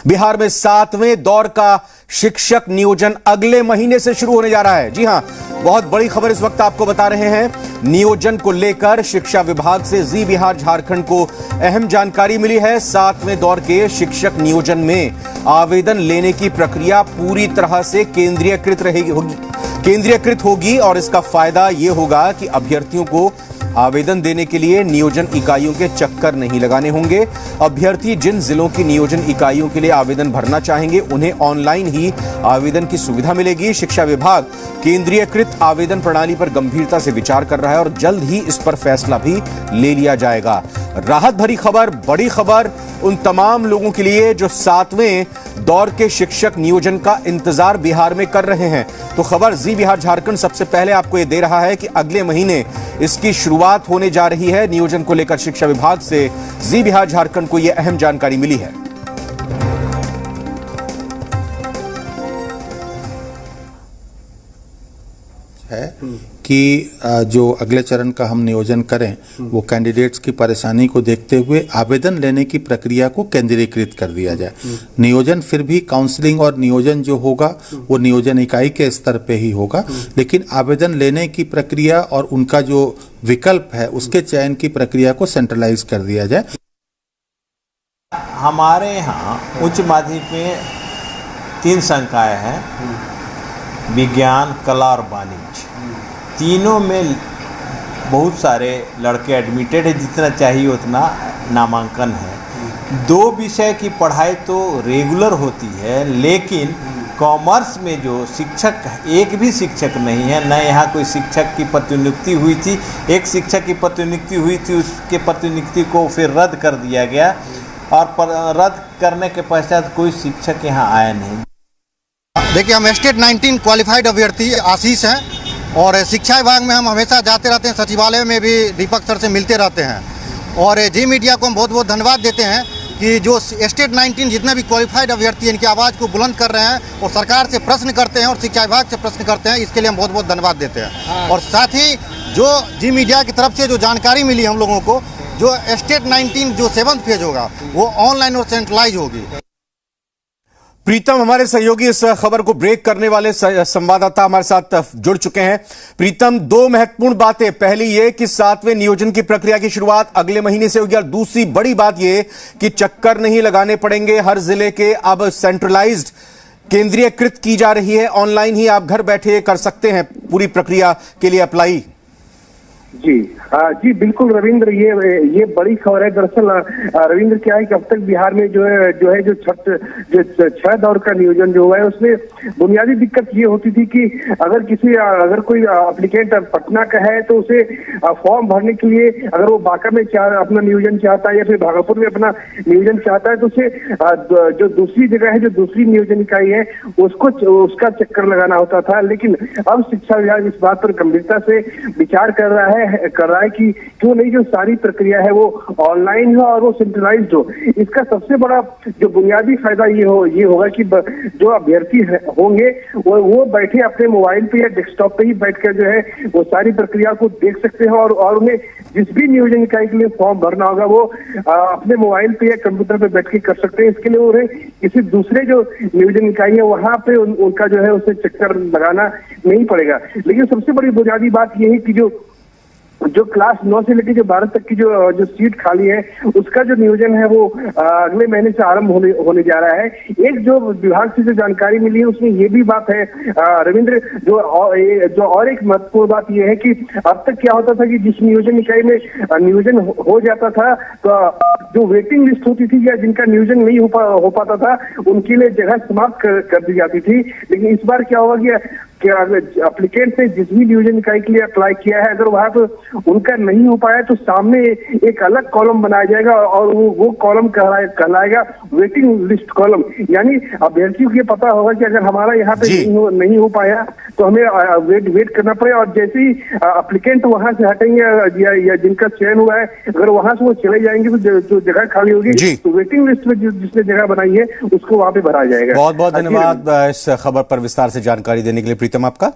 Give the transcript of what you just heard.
बिहार में 7वें दौर का शिक्षक नियोजन अगले महीने से शुरू होने जा रहा है। जी हां, बहुत बड़ी खबर इस वक्त आपको बता रहे हैं। नियोजन को लेकर शिक्षा विभाग से जी बिहार झारखंड को अहम जानकारी मिली है। 7वें दौर के शिक्षक नियोजन में आवेदन लेने की प्रक्रिया पूरी तरह से केंद्रीयकृत होगी और इसका फायदा यह होगा कि अभ्यर्थियों को आवेदन देने के लिए नियोजन इकाइयों के चक्कर नहीं लगाने होंगे। अभ्यर्थी जिन जिलों की नियोजन इकाइयों के लिए आवेदन भरना चाहेंगे उन्हें ऑनलाइन ही आवेदन की सुविधा मिलेगी। शिक्षा विभाग केंद्रीयकृत आवेदन प्रणाली पर गंभीरता से विचार कर रहा है और जल्द ही इस पर फैसला भी ले लिया जाएगा। राहत भरी खबर, बड़ी खबर उन तमाम लोगों के लिए जो 7वें दौर के शिक्षक नियोजन का इंतजार बिहार में कर रहे हैं। तो खबर जी बिहार झारखंड सबसे पहले आपको यह दे रहा है कि अगले महीने इसकी शुरुआत होने जा रही है। नियोजन को लेकर शिक्षा विभाग से जी बिहार झारखंड को यह अहम जानकारी मिली है। कि जो अगले चरण का हम नियोजन करें वो कैंडिडेट्स की परेशानी को देखते हुए आवेदन लेने की प्रक्रिया को केंद्रीकृत कर दिया जाए। नियोजन फिर भी काउंसलिंग और नियोजन जो होगा वो नियोजन इकाई के स्तर पे ही होगा, लेकिन आवेदन लेने की प्रक्रिया और उनका जो विकल्प है उसके चयन की प्रक्रिया को सेंट्रलाइज कर दिया जाए। हमारे यहाँ उच्च माध्यमिक में 3 संकाय हैं, विज्ञान, कला और वाणिज्य। तीनों में बहुत सारे लड़के एडमिटेड है, जितना चाहिए उतना नामांकन है। 2 विषय की पढ़ाई तो रेगुलर होती है, लेकिन कॉमर्स में जो शिक्षक, एक भी शिक्षक नहीं है, न यहाँ कोई शिक्षक की प्रतिनियुक्ति हुई थी। एक शिक्षक की प्रतिनियुक्ति हुई थी, उसके प्रतिनियुक्ति को फिर रद्द कर दिया गया और रद्द करने के पश्चात कोई शिक्षक यहाँ आया नहीं। देखिए, हम स्टेट 19 क्वालिफाइड अभ्यर्थी आशीष हैं और शिक्षा विभाग में हम हमेशा जाते रहते हैं। सचिवालय में भी दीपक सर से मिलते रहते हैं और जी मीडिया को हम बहुत बहुत धन्यवाद देते हैं कि जो स्टेट 19 जितने भी क्वालिफाइड अभ्यर्थी हैं इनकी आवाज़ को बुलंद कर रहे हैं और सरकार से प्रश्न करते हैं और शिक्षा विभाग से प्रश्न करते हैं। इसके लिए हम बहुत बहुत धन्यवाद देते हैं। और साथ ही जो जी मीडिया की तरफ से जो जानकारी मिली हम लोगों को, जो स्टेट 19 जो 7th फेज होगा वो ऑनलाइन और सेंट्रलाइज होगी। प्रीतम हमारे सहयोगी इस खबर को ब्रेक करने वाले संवाददाता हमारे साथ जुड़ चुके हैं। प्रीतम, 2 महत्वपूर्ण बातें, पहली ये कि 7वें नियोजन की प्रक्रिया की शुरुआत अगले महीने से होगी और दूसरी बड़ी बात ये कि चक्कर नहीं लगाने पड़ेंगे। हर जिले के अब सेंट्रलाइज्ड, केंद्रीयकृत की जा रही है। ऑनलाइन ही आप घर बैठे कर सकते हैं पूरी प्रक्रिया के लिए अप्लाई। जी बिल्कुल रविंद्र, ये बड़ी खबर है। दरअसल रविंद्र क्या है कि अब तक बिहार में जो 6 दौर का नियोजन जो हुआ है उसमें बुनियादी दिक्कत ये होती थी कि अगर कोई एप्लीकेंट पटना का है तो उसे फॉर्म भरने के लिए अगर वो बांका में अपना नियोजन चाहता है या फिर भागलपुर में अपना नियोजन चाहता है तो उसे जो दूसरी जगह है, जो दूसरी नियोजन इकाई है, उसका चक्कर लगाना होता था। लेकिन अब शिक्षा विभाग इस बात पर गंभीरता से विचार कर रहा है कि क्यों नहीं जो सारी प्रक्रिया है वो ऑनलाइन हो और वो सेंट्रलाइज्ड हो। इसका सबसे बड़ा जो बुनियादी फायदा ये होगा कि जो अभ्यर्थी होंगे वो बैठे अपने मोबाइल पे या डेस्कटॉप पे ही बैठकर जो है वो सारी प्रक्रिया को देख सकते हैं और उन्हें जिस भी नियोजन इकाई के लिए फॉर्म भरना होगा वो अपने मोबाइल पे या कंप्यूटर पे बैठ के कर सकते हैं। इसके लिए उन्हें किसी दूसरे जो नियोजन इकाई है वहां पे उनका जो है उसे चक्कर लगाना नहीं पड़ेगा। लेकिन सबसे बड़ी बुनियादी बात यह है कि जो क्लास 9 से लेकर जो 12 तक की जो सीट खाली है उसका जो नियोजन है वो अगले महीने से आरंभ होने जा रहा है। एक जो विभाग से जो जानकारी मिली है उसमें ये भी बात है रविंद्र, जो और एक महत्वपूर्ण बात ये है कि अब तक क्या होता था कि जिस नियोजन इकाई में नियोजन हो जाता था तो जो वेटिंग लिस्ट होती थी या जिनका नियोजन नहीं हो पाता था उनके लिए जगह समाप्त कर दी जाती थी। लेकिन इस बार क्या होगा कि एप्लीकेंट ने जिस भी नियोजन इकाई के लिए अप्लाई किया है अगर वहां पर उनका नहीं हो पाया तो सामने एक अलग कॉलम बनाया जाएगा और वो कॉलम कहलाएगा वेटिंग लिस्ट कॉलम। यानी अभ्यर्थियों को ये पता होगा कि अगर हमारा यहाँ पे नहीं हो पाया तो हमें वेट करना पड़ेगा और जैसे ही एप्लीकेंट वहां से हटेंगे या जिनका चयन हुआ है अगर वहां से वो चले जाएंगे तो जो जगह खाली होगी तो वेटिंग लिस्ट में जिसने जगह बनाई है उसको वहां पे भरा जाएगा। बहुत बहुत धन्यवाद इस खबर पर विस्तार से जानकारी देने के लिए प्रीतम आपका।